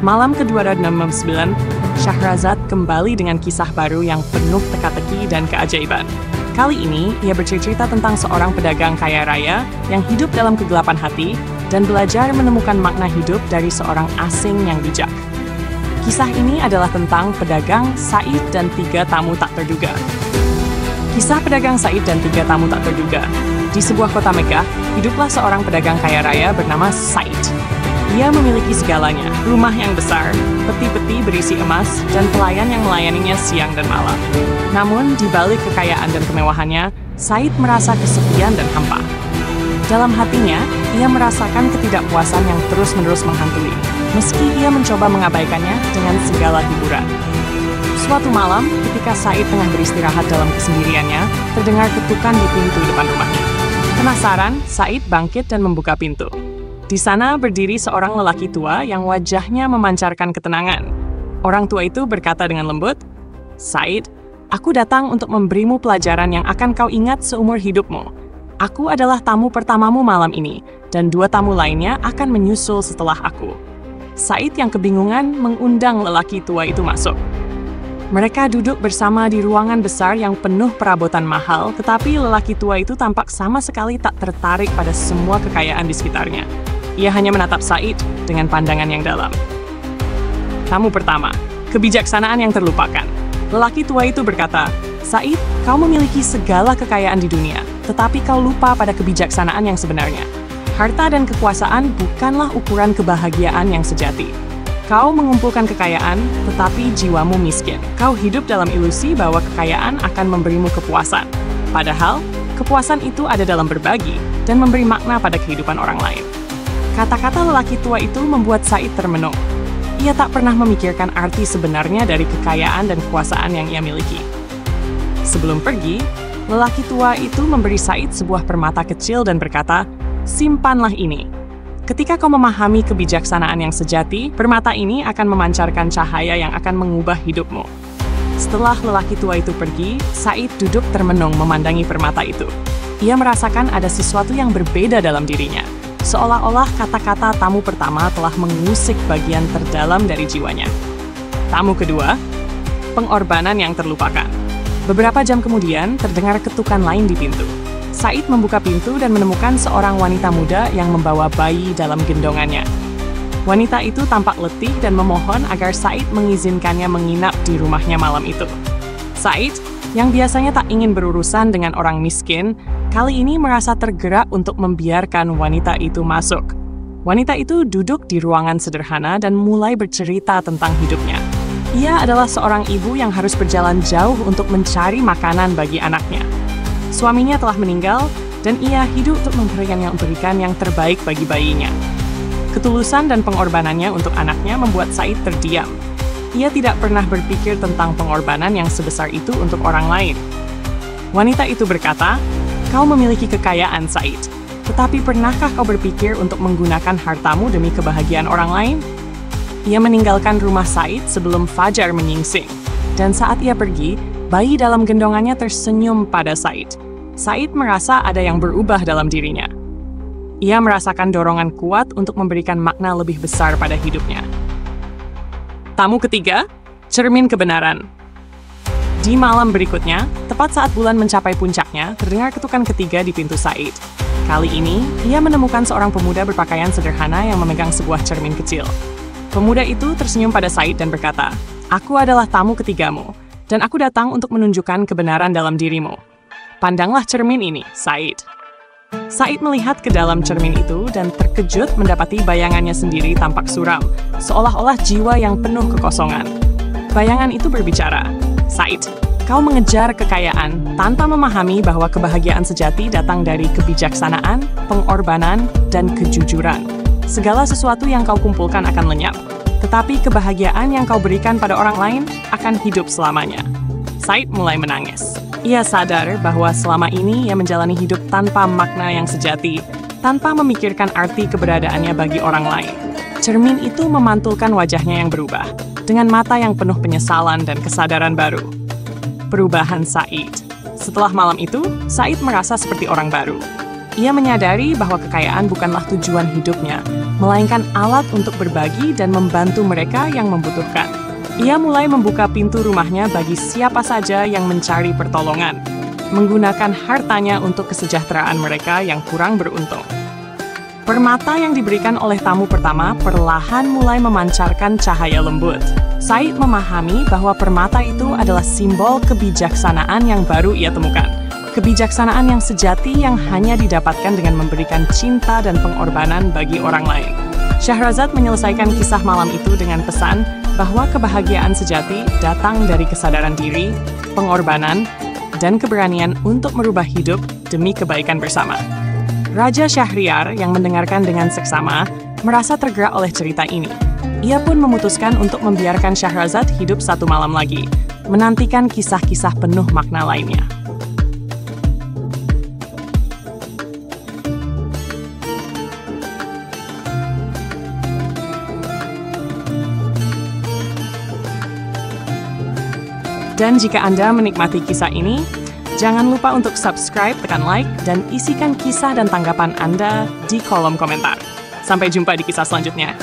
Malam ke-269, Syahrazad kembali dengan kisah baru yang penuh teka-teki dan keajaiban. Kali ini, ia bercerita tentang seorang pedagang kaya raya yang hidup dalam kegelapan hati dan belajar menemukan makna hidup dari seorang asing yang bijak. Kisah ini adalah tentang pedagang Said dan 3 tamu tak terduga. Kisah pedagang Said dan 3 tamu tak terduga. Di sebuah kota Mekah, hiduplah seorang pedagang kaya raya bernama Said. Ia memiliki segalanya, rumah yang besar, peti-peti berisi emas, dan pelayan yang melayaninya siang dan malam. Namun, di balik kekayaan dan kemewahannya, Said merasa kesepian dan hampa. Dalam hatinya, ia merasakan ketidakpuasan yang terus-menerus menghantui, meski ia mencoba mengabaikannya dengan segala hiburan. Suatu malam, ketika Said tengah beristirahat dalam kesendiriannya, terdengar ketukan di pintu depan rumahnya. Penasaran, Said bangkit dan membuka pintu. Di sana berdiri seorang lelaki tua yang wajahnya memancarkan ketenangan. Orang tua itu berkata dengan lembut, "Said, aku datang untuk memberimu pelajaran yang akan kau ingat seumur hidupmu. Aku adalah tamu pertamamu malam ini, dan 2 tamu lainnya akan menyusul setelah aku." Said yang kebingungan mengundang lelaki tua itu masuk. Mereka duduk bersama di ruangan besar yang penuh perabotan mahal, tetapi lelaki tua itu tampak sama sekali tak tertarik pada semua kekayaan di sekitarnya. Ia hanya menatap Said dengan pandangan yang dalam. Tamu pertama, kebijaksanaan yang terlupakan. Lelaki tua itu berkata, "Said, kau memiliki segala kekayaan di dunia, tetapi kau lupa pada kebijaksanaan yang sebenarnya. Harta dan kekuasaan bukanlah ukuran kebahagiaan yang sejati. Kau mengumpulkan kekayaan, tetapi jiwamu miskin. Kau hidup dalam ilusi bahwa kekayaan akan memberimu kepuasan. Padahal, kepuasan itu ada dalam berbagi dan memberi makna pada kehidupan orang lain." Kata-kata lelaki tua itu membuat Said termenung. Ia tak pernah memikirkan arti sebenarnya dari kekayaan dan kekuasaan yang ia miliki. Sebelum pergi, lelaki tua itu memberi Said sebuah permata kecil dan berkata, "Simpanlah ini. Ketika kau memahami kebijaksanaan yang sejati, permata ini akan memancarkan cahaya yang akan mengubah hidupmu." Setelah lelaki tua itu pergi, Said duduk termenung memandangi permata itu. Ia merasakan ada sesuatu yang berbeda dalam dirinya. Seolah-olah kata-kata tamu pertama telah mengusik bagian terdalam dari jiwanya. Tamu kedua, pengorbanan yang terlupakan. Beberapa jam kemudian, terdengar ketukan lain di pintu. Said membuka pintu dan menemukan seorang wanita muda yang membawa bayi dalam gendongannya. Wanita itu tampak letih dan memohon agar Said mengizinkannya menginap di rumahnya malam itu. Said, yang biasanya tak ingin berurusan dengan orang miskin, kali ini merasa tergerak untuk membiarkan wanita itu masuk. Wanita itu duduk di ruangan sederhana dan mulai bercerita tentang hidupnya. Ia adalah seorang ibu yang harus berjalan jauh untuk mencari makanan bagi anaknya. Suaminya telah meninggal, dan ia hidup untuk memberikan yang terbaik bagi bayinya. Ketulusan dan pengorbanannya untuk anaknya membuat Said terdiam. Ia tidak pernah berpikir tentang pengorbanan yang sebesar itu untuk orang lain. Wanita itu berkata, "Kau memiliki kekayaan, Said. Tetapi pernahkah kau berpikir untuk menggunakan hartamu demi kebahagiaan orang lain?" Ia meninggalkan rumah Said sebelum fajar menyingsing. Dan saat ia pergi, bayi dalam gendongannya tersenyum pada Said. Said merasa ada yang berubah dalam dirinya. Ia merasakan dorongan kuat untuk memberikan makna lebih besar pada hidupnya. Tamu ketiga, cermin kebenaran. Di malam berikutnya, tepat saat bulan mencapai puncaknya, terdengar ketukan ketiga di pintu Said. Kali ini, ia menemukan seorang pemuda berpakaian sederhana yang memegang sebuah cermin kecil. Pemuda itu tersenyum pada Said dan berkata, "Aku adalah tamu ketigamu, dan aku datang untuk menunjukkan kebenaran dalam dirimu. Pandanglah cermin ini, Said." Said melihat ke dalam cermin itu dan terkejut mendapati bayangannya sendiri tampak suram, seolah-olah jiwa yang penuh kekosongan. Bayangan itu berbicara, "Said, kau mengejar kekayaan tanpa memahami bahwa kebahagiaan sejati datang dari kebijaksanaan, pengorbanan, dan kejujuran. Segala sesuatu yang kau kumpulkan akan lenyap, tetapi kebahagiaan yang kau berikan pada orang lain akan hidup selamanya." Said mulai menangis. Ia sadar bahwa selama ini ia menjalani hidup tanpa makna yang sejati, tanpa memikirkan arti keberadaannya bagi orang lain. Cermin itu memantulkan wajahnya yang berubah, dengan mata yang penuh penyesalan dan kesadaran baru. Perubahan Said. Setelah malam itu, Said merasa seperti orang baru. Ia menyadari bahwa kekayaan bukanlah tujuan hidupnya, melainkan alat untuk berbagi dan membantu mereka yang membutuhkan. Ia mulai membuka pintu rumahnya bagi siapa saja yang mencari pertolongan, menggunakan hartanya untuk kesejahteraan mereka yang kurang beruntung. Permata yang diberikan oleh tamu pertama perlahan mulai memancarkan cahaya lembut. Said memahami bahwa permata itu adalah simbol kebijaksanaan yang baru ia temukan. Kebijaksanaan yang sejati yang hanya didapatkan dengan memberikan cinta dan pengorbanan bagi orang lain. Syahrazad menyelesaikan kisah malam itu dengan pesan bahwa kebahagiaan sejati datang dari kesadaran diri, pengorbanan, dan keberanian untuk merubah hidup demi kebaikan bersama. Raja Syahriar yang mendengarkan dengan seksama merasa tergerak oleh cerita ini. Ia pun memutuskan untuk membiarkan Syahrazad hidup satu malam lagi, menantikan kisah-kisah penuh makna lainnya. Dan jika Anda menikmati kisah ini, jangan lupa untuk subscribe, tekan like, dan isikan kisah dan tanggapan Anda di kolom komentar. Sampai jumpa di kisah selanjutnya.